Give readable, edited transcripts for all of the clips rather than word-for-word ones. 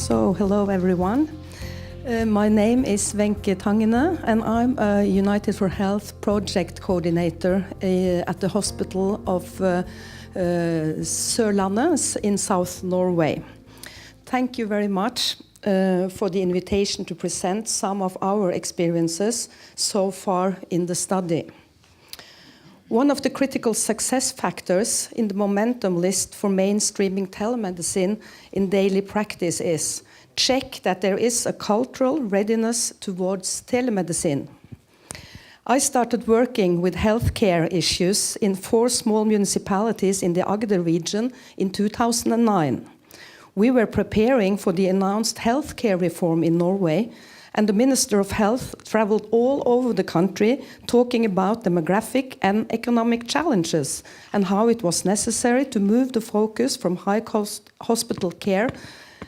So, hello everyone. My name is Wenche Tangene, and I'm a United for Health project coordinator at the hospital of Sørlandet in South Norway. Thank you very much for the invitation to present some of our experiences so far in the study. One of the critical success factors in the momentum list for mainstreaming telemedicine in daily practice is check that there is a cultural readiness towards telemedicine. I started working with healthcare issues in 4 small municipalities in the Agder region in 2009. We were preparing for the announced healthcare reform in Norway, and the Minister of Health traveled all over the country talking about demographic and economic challenges and how it was necessary to move the focus from high-cost hospital care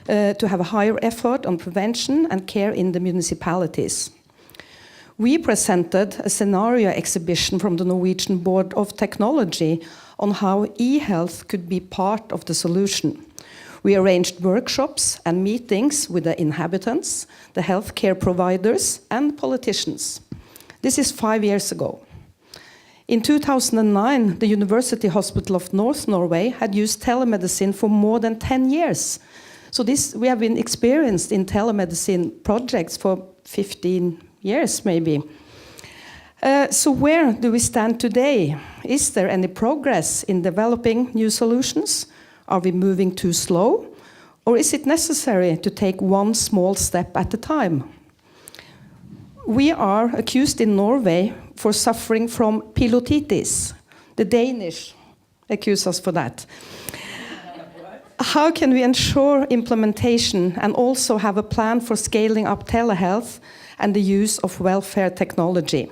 to have a higher effort on prevention and care in the municipalities. We presented a scenario exhibition from the Norwegian Board of Technology on how e-health could be part of the solution. We arranged workshops and meetings with the inhabitants, the healthcare providers, and politicians. This is 5 years ago. In 2009, the University Hospital of North Norway had used telemedicine for more than 10 years. So we have been experienced in telemedicine projects for 15 years, maybe. So where do we stand today? Is there any progress in developing new solutions? Are we moving too slow? Or is it necessary to take one small step at a time? We are accused in Norway for suffering from pilotitis. The Danish accuse us for that. How can we ensure implementation and also have a plan for scaling up telehealth and the use of welfare technology?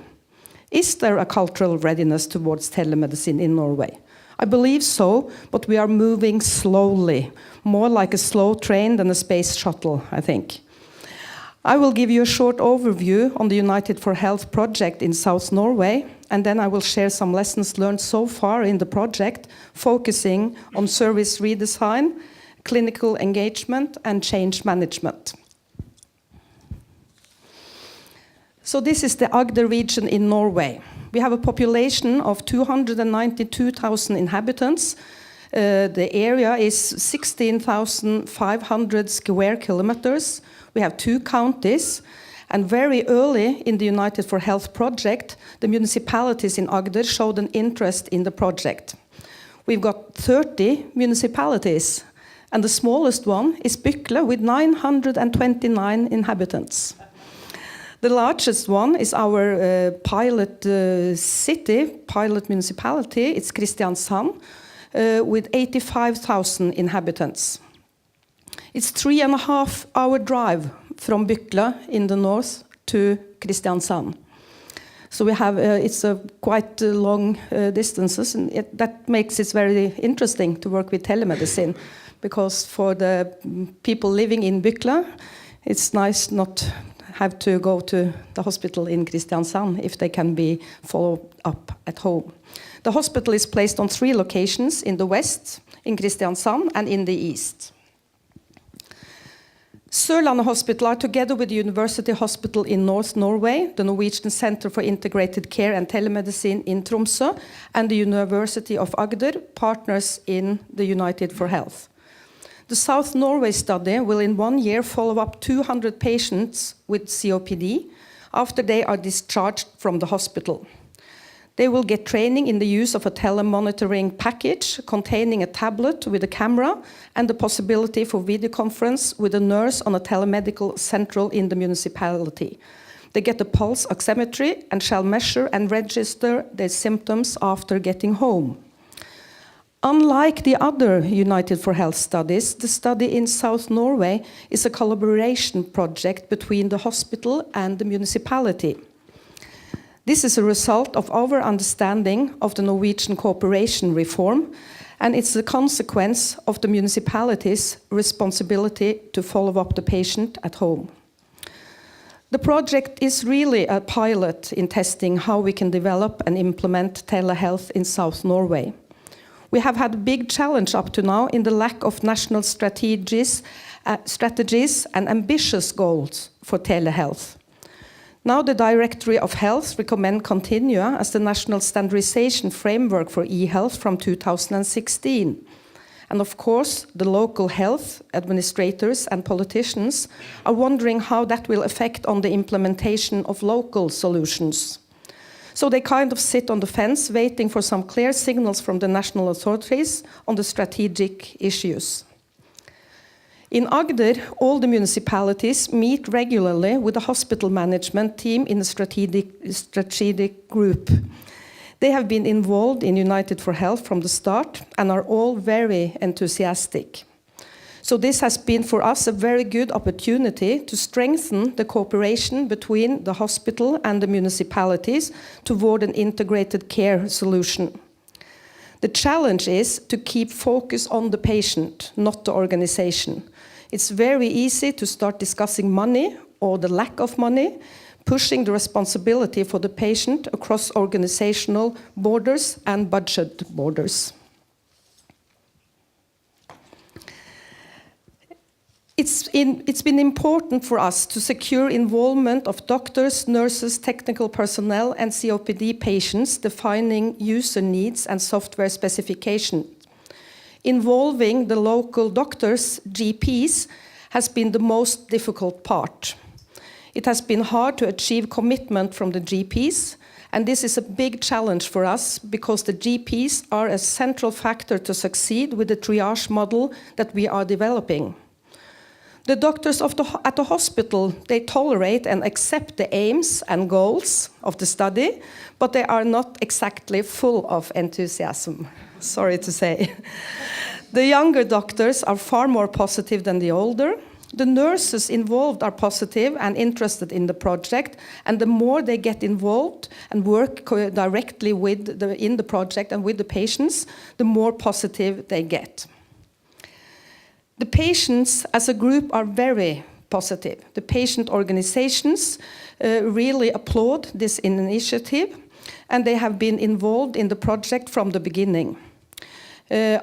Is there a cultural readiness towards telemedicine in Norway? I believe so, but we are moving slowly, more like a slow train than a space shuttle, I think. I will give you a short overview on the United for Health project in South Norway, and then I will share some lessons learned so far in the project, focusing on service redesign, clinical engagement, and change management. So this is the Agder region in Norway. We have a population of 292,000 inhabitants. The area is 16,500 square kilometers. We have 2 counties. And very early in the United for Health project, the municipalities in Agder showed an interest in the project. We've got 30 municipalities, and the smallest one is Bykle with 929 inhabitants. The largest one is our pilot pilot municipality. It's Kristiansand, with 85,000 inhabitants. It's 3.5-hour drive from Bykle in the north to Kristiansand. So we have it's a quite long distances, and that makes it very interesting to work with telemedicine, because for the people living in Bykle, it's nice not have to go to the hospital in Kristiansand if they can be followed up at home. The hospital is placed on 3 locations in the west, in Kristiansand, and in the east. Sørlandet Hospital are together with the University Hospital in North Norway, the Norwegian Center for Integrated Care and Telemedicine in Tromsø, and the University of Agder, partners in the United for Health. The South Norway study will in 1 year follow up 200 patients with COPD after they are discharged from the hospital. They will get training in the use of a tele-monitoring package containing a tablet with a camera and the possibility for video conference with a nurse on a telemedical central in the municipality. They get a pulse oximetry and shall measure and register their symptoms after getting home. Unlike the other United for Health studies, the study in South Norway is a collaboration project between the hospital and the municipality. This is a result of our understanding of the Norwegian cooperation reform, and it's a consequence of the municipality's responsibility to follow up the patient at home. The project is really a pilot in testing how we can develop and implement telehealth in South Norway. We have had a big challenge up to now in the lack of national strategies and ambitious goals for telehealth. Now the Directorate of Health recommend Continua as the national standardization framework for e-health from 2016. And of course, the local health administrators and politicians are wondering how that will affect on the implementation of local solutions. So they kind of sit on the fence waiting for some clear signals from the national authorities on the strategic issues. In Agder, all the municipalities meet regularly with the hospital management team in a strategic group. They have been involved in United for Health from the start and are all very enthusiastic. So this has been for us a very good opportunity to strengthen the cooperation between the hospital and the municipalities toward an integrated care solution. The challenge is to keep focus on the patient, not the organization. It's very easy to start discussing money or the lack of money, pushing the responsibility for the patient across organizational borders and budget borders. It's been important for us to secure involvement of doctors, nurses, technical personnel, and COPD patients defining user needs and software specifications. Involving the local doctors, GPs, has been the most difficult part. It has been hard to achieve commitment from the GPs, and this is a big challenge for us because the GPs are a central factor to succeed with the triage model that we are developing. The doctors at the hospital, they tolerate and accept the aims and goals of the study, but they are not exactly full of enthusiasm, sorry to say. The younger doctors are far more positive than the older. The nurses involved are positive and interested in the project, and the more they get involved and work directly in the project and with the patients, the more positive they get. The patients as a group are very positive. The patient organizations really applaud this initiative, and they have been involved in the project from the beginning.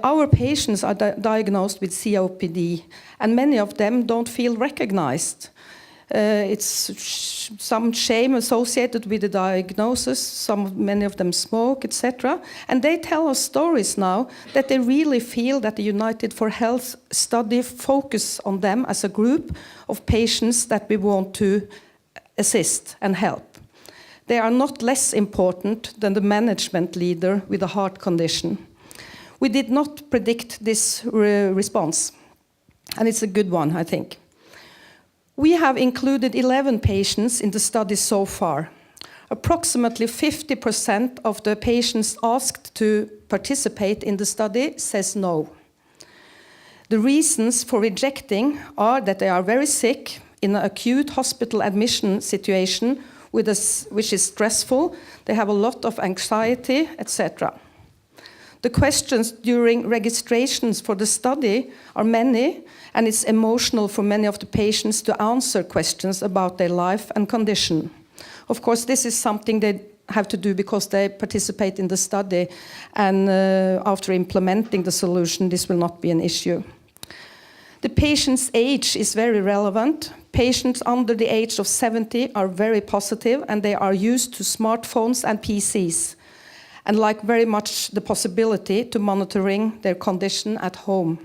Our patients are diagnosed with COPD, and many of them don't feel recognized. It's some shame associated with the diagnosis, many of them smoke, etc. And they tell us stories now that they really feel that the United for Health study focus on them as a group of patients that we want to assist and help. They are not less important than the management leader with a heart condition. We did not predict this response, and it's a good one, I think. We have included 11 patients in the study so far. Approximately 50% of the patients asked to participate in the study says no. The reasons for rejecting are that they are very sick in an acute hospital admission situation which is stressful, they have a lot of anxiety, etc. The questions during registrations for the study are many, and it's emotional for many of the patients to answer questions about their life and condition. Of course, this is something they have to do because they participate in the study, and after implementing the solution, this will not be an issue. The patient's age is very relevant. Patients under the age of 70 are very positive, and they are used to smartphones and PCs, and like very much the possibility to monitoring their condition at home.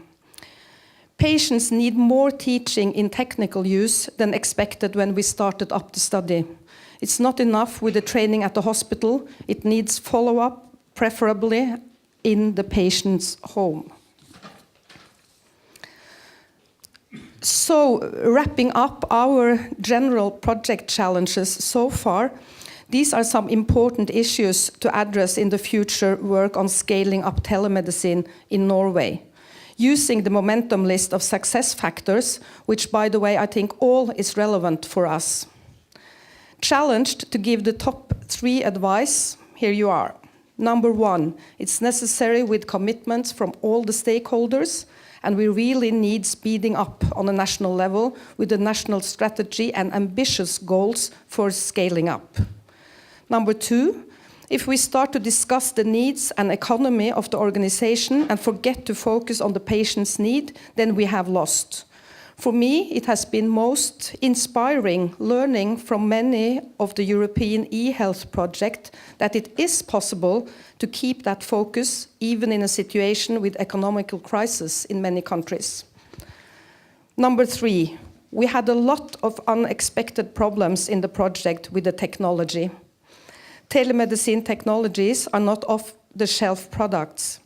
Patients need more teaching in technical use than expected when we started up the study. It's not enough with the training at the hospital, it needs follow-up, preferably in the patient's home. So, wrapping up our general project challenges so far, these are some important issues to address in the future work on scaling up telemedicine in Norway, using the momentum list of success factors, which, by the way, I think all is relevant for us. Challenged to give the top 3 advice, here you are. Number 1, it's necessary with commitments from all the stakeholders, and we really need speeding up on a national level with a national strategy and ambitious goals for scaling up. Number 2, If we start to discuss the needs and economy of the organization and forget to focus on the patient's need, then we have lost. For me, it has been most inspiring learning from many of the European e-health projects that it is possible to keep that focus even in a situation with economical crisis in many countries. Number 3, we had a lot of unexpected problems in the project with the technology. Telemedicine technologies are not off-the-shelf products.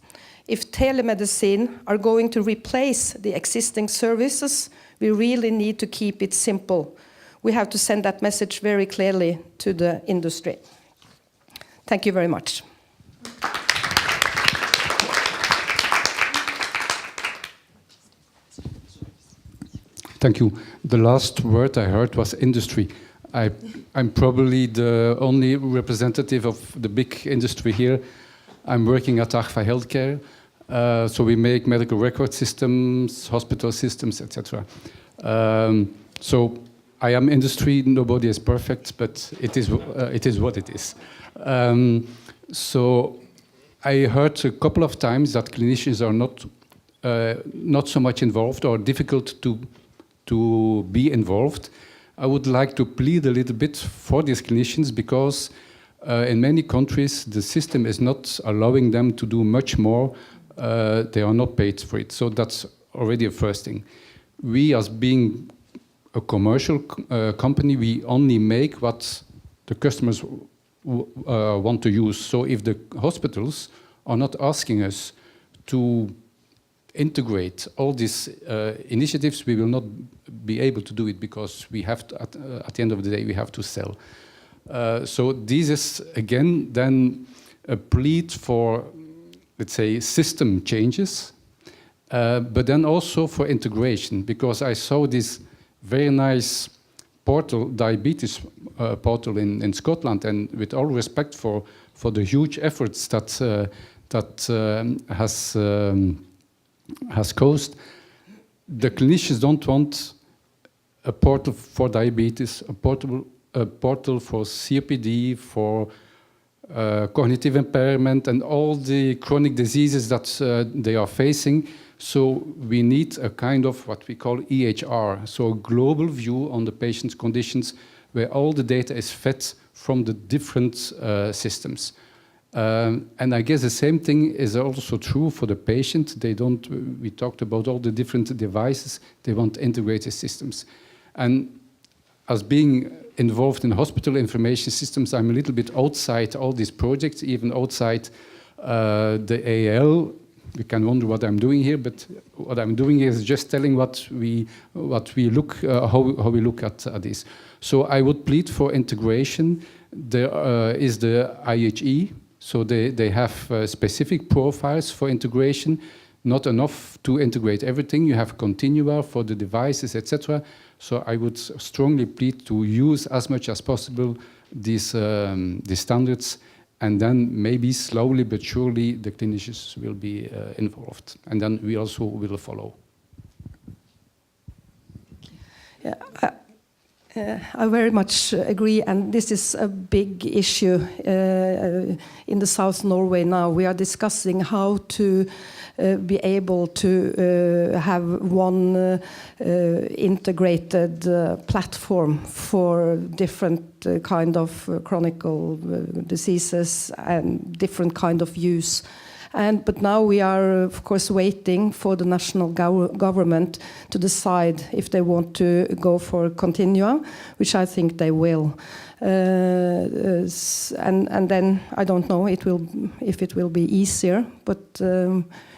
If telemedicine are going to replace the existing services, we really need to keep it simple. We have to send that message very clearly to the industry. Thank you very much. Thank you. The last word I heard was industry. I'm probably the only representative of the big industry here. I'm working at Agfa Healthcare. So we make medical record systems, hospital systems, etc. So I am industry. Nobody is perfect, but it is what it is. So I heard a couple of times that clinicians are not so much involved or difficult to be involved. I would like to plead a little bit for these clinicians because in many countries the system is not allowing them to do much more. They are not paid for it. So that's already a first thing. We, as being a commercial company, we only make what the customers want to use. So if the hospitals are not asking us to integrate all these initiatives, we will not be able to do it because we have to, at the end of the day, we have to sell. So this is, again, then a plea for, let's say, system changes, but then also for integration, because I saw this very nice portal, diabetes portal in Scotland, and with all respect for the huge efforts that has caused, the clinicians don't want a portal for diabetes, a portal for COPD, for cognitive impairment, and all the chronic diseases that they are facing. So we need a kind of what we call EHR, so a global view on the patient's conditions, where all the data is fed from the different systems. And I guess the same thing is also true for the patient. We talked about all the different devices, they want integrated systems. And as being involved in hospital information systems, I'm a little bit outside all these projects, even outside the AL. We can wonder what I'm doing here, but what I'm doing here is just telling how we look at this. So I would plead for integration. There is the IHE. So they have specific profiles for integration, not enough to integrate everything. You have continua for the devices, etc. So I would strongly plead to use as much as possible these standards, and then maybe slowly but surely the clinicians will be involved, and then we also will follow. Yeah. I very much agree, and this is a big issue in the South Norway now. We are discussing how to be able to have one integrated platform for different kind of chronic diseases and different kind of use. But now we are, of course, waiting for the national government to decide if they want to go for continua, which I think they will. And then I don't know if it will be easier, but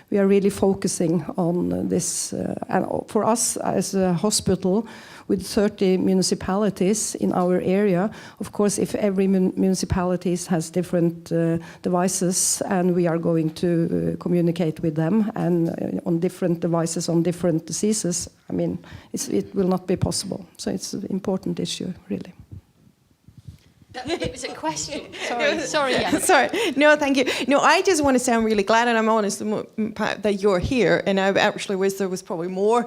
we are really focusing on this. And for us as a hospital with 30 municipalities in our area, of course, if every municipality has different devices and we are going to communicate with them and on different devices on different diseases, I mean, it will not be possible. So it's an important issue, really. It was a question. Sorry. Yeah. Sorry. No, thank you. No, I just want to say I'm really glad, and I'm honest that you're here. And I actually wish there was probably more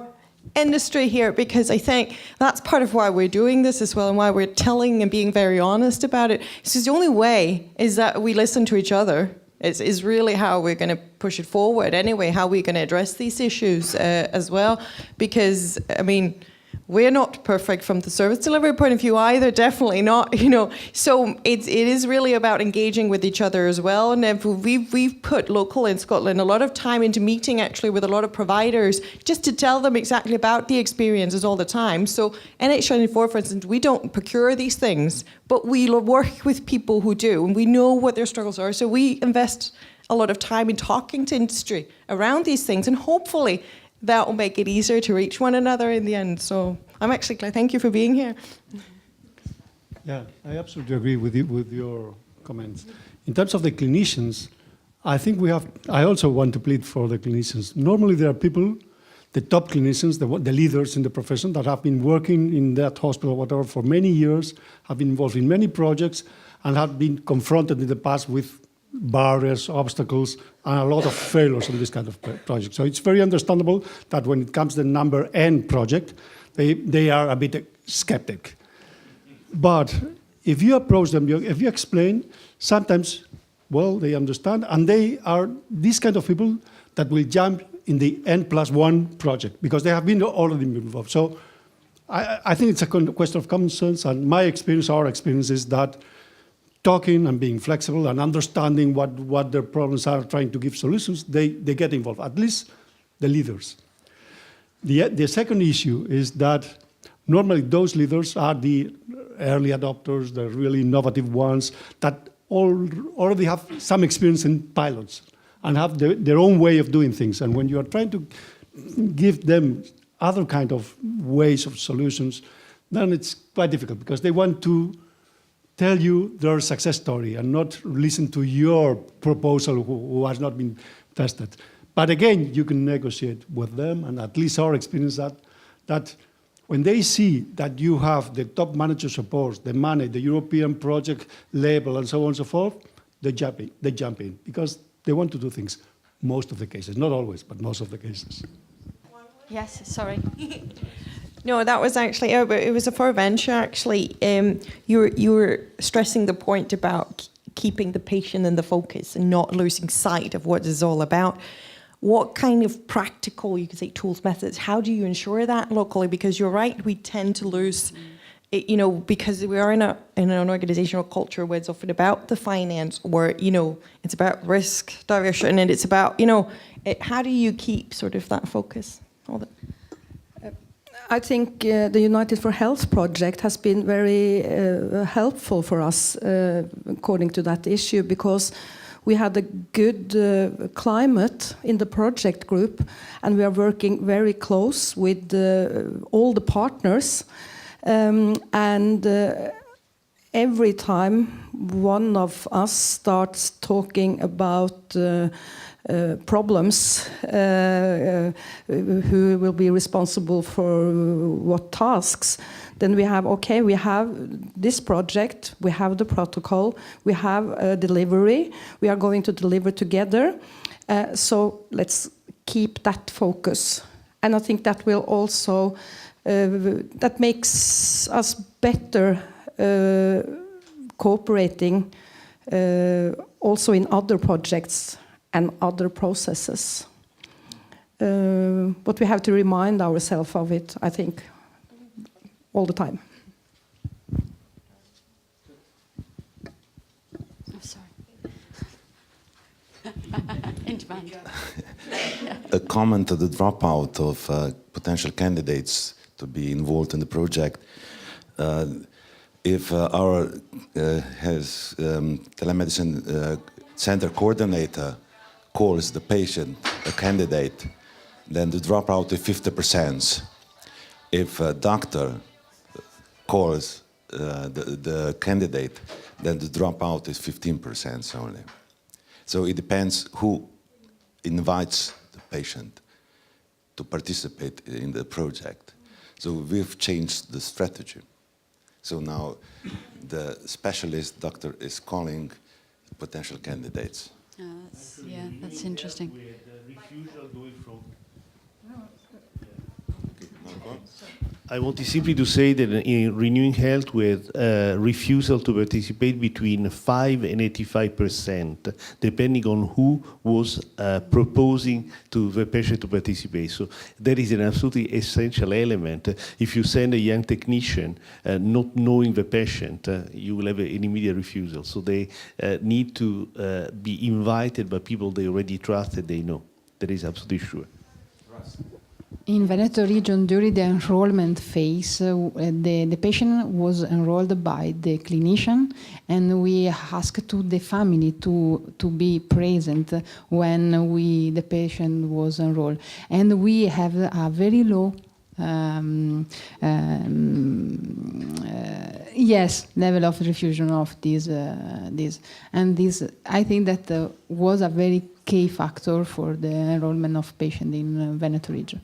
industry here, because I think that's part of why we're doing this as well, and why we're telling and being very honest about it. So the only way is that we listen to each other. Is really how we're going to push it forward anyway, how we're going to address these issues as well. Because, I mean, we're not perfect from the service delivery point of view either, definitely not, you know. So it is really about engaging with each other as well. And we've put local in Scotland a lot of time into meeting actually with a lot of providers just to tell them exactly about the experiences all the time. So NH24, for instance, we don't procure these things, but we work with people who do, and we know what their struggles are. So we invest a lot of time in talking to industry around these things, and hopefully that will make it easier to reach one another in the end. So I'm actually glad. Thank you for being here. Yeah, I absolutely agree with you, with your comments. In terms of the clinicians, I think I also want to plead for the clinicians. Normally there are people, the top clinicians, the leaders in the profession that have been working in that hospital or whatever for many years, have been involved in many projects, and have been confronted in the past with barriers, obstacles, and a lot of failures on this kind of project. So it's very understandable that when it comes to the number N project, they are a bit skeptic. But if you approach them, if you explain, sometimes, well, they understand, and they are these kind of people that will jump in the N+1 project, because they have been already involved. So I think it's a question of common sense, and my experience, our experience is that talking and being flexible and understanding what their problems are, trying to give solutions, they get involved, at least the leaders. The second issue is that normally those leaders are the early adopters, the really innovative ones that already have some experience in pilots and have their own way of doing things. And when you are trying to give them other kind of ways of solutions, then it's quite difficult, because they want to tell you their success story and not listen to your proposal who has not been tested. But again, you can negotiate with them, and at least our experience that when they see that you have the top manager support, the money, the European project label, and so on and so forth, they jump in, because they want to do things most of the cases. Not always, but most of the cases. Yes, sorry. No, that was actually, it was for Wenche actually. You were stressing the point about keeping the patient in the focus and not losing sight of what it's all about. What kind of practical, you could say, tools, methods, how do you ensure that locally? Because you're right, we tend to lose, you know, because we are in an organizational culture where it's often about the finance, or, you know, it's about risk diversion, and it's about, you know, how do you keep sort of that focus? I think the United for Health project has been very helpful for us according to that issue, because we had a good climate in the project group, and we are working very close with all the partners, and every time one of us starts talking about problems, who will be responsible for what tasks, then we have this project, we have the protocol, we have a delivery, we are going to deliver together, so let's keep that focus. And I think that will also, that makes us better cooperating also in other projects and other processes. But we have to remind ourselves of it, I think, all the time. Oh, sorry. In demand. A comment to the dropout of potential candidates to be involved in the project. If our telemedicine center coordinator calls the patient a candidate, then the dropout is 50%. If a doctor calls the candidate, then the dropout is 15% only. So it depends who invites the patient to participate in the project. So we've changed the strategy. So now the specialist doctor is calling potential candidates. That's interesting. The refusal do it from. I wanted simply to say that in Renewing Health, with refusal to participate between 5 and 85%, depending on who was proposing to the patient to participate. So that is an absolutely essential element. If you send a young technician not knowing the patient, you will have an immediate refusal. So they need to be invited by people they already trust and they know. That is absolutely sure. In Veneto region, during the enrollment phase, the patient was enrolled by the clinician, and we asked to the family to be present when the patient was enrolled. And we have a very low level of refusion of this. And this, I think that was a very key factor for the enrollment of patient in Veneto region.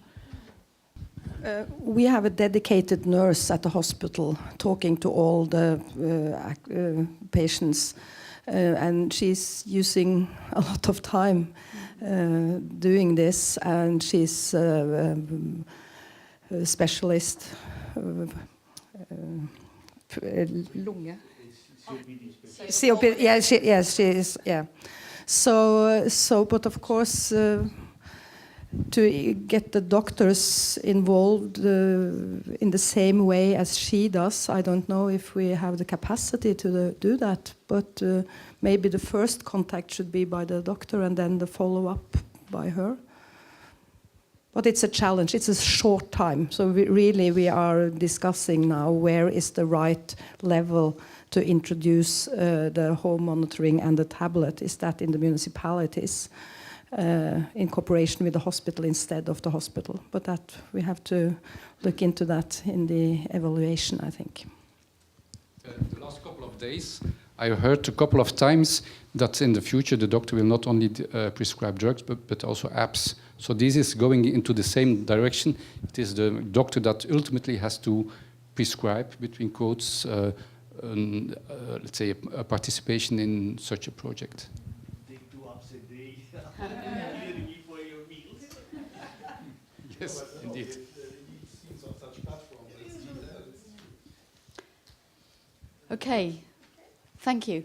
We have a dedicated nurse at the hospital talking to all the patients, and she's using a lot of time doing this, and she's a specialist. Lunge. COPD. Yes, she is. Yeah. So, but of course. To get the doctors involved in the same way as she does. I don't know if we have the capacity to do that, but maybe the first contact should be by the doctor and then the follow-up by her. But it's a challenge. It's a short time. So we are discussing now where is the right level to introduce the home monitoring and the tablet. Is that in the municipalities? In cooperation with the hospital instead of the hospital. But that we have to look into that in the evaluation, I think. The last couple of days, I heard a couple of times that in the future the doctor will not only prescribe drugs, but also apps. So this is going into the same direction. It is the doctor that ultimately has to prescribe, between quotes, let's say a participation in such a project. Yes, indeed. Okay, thank you.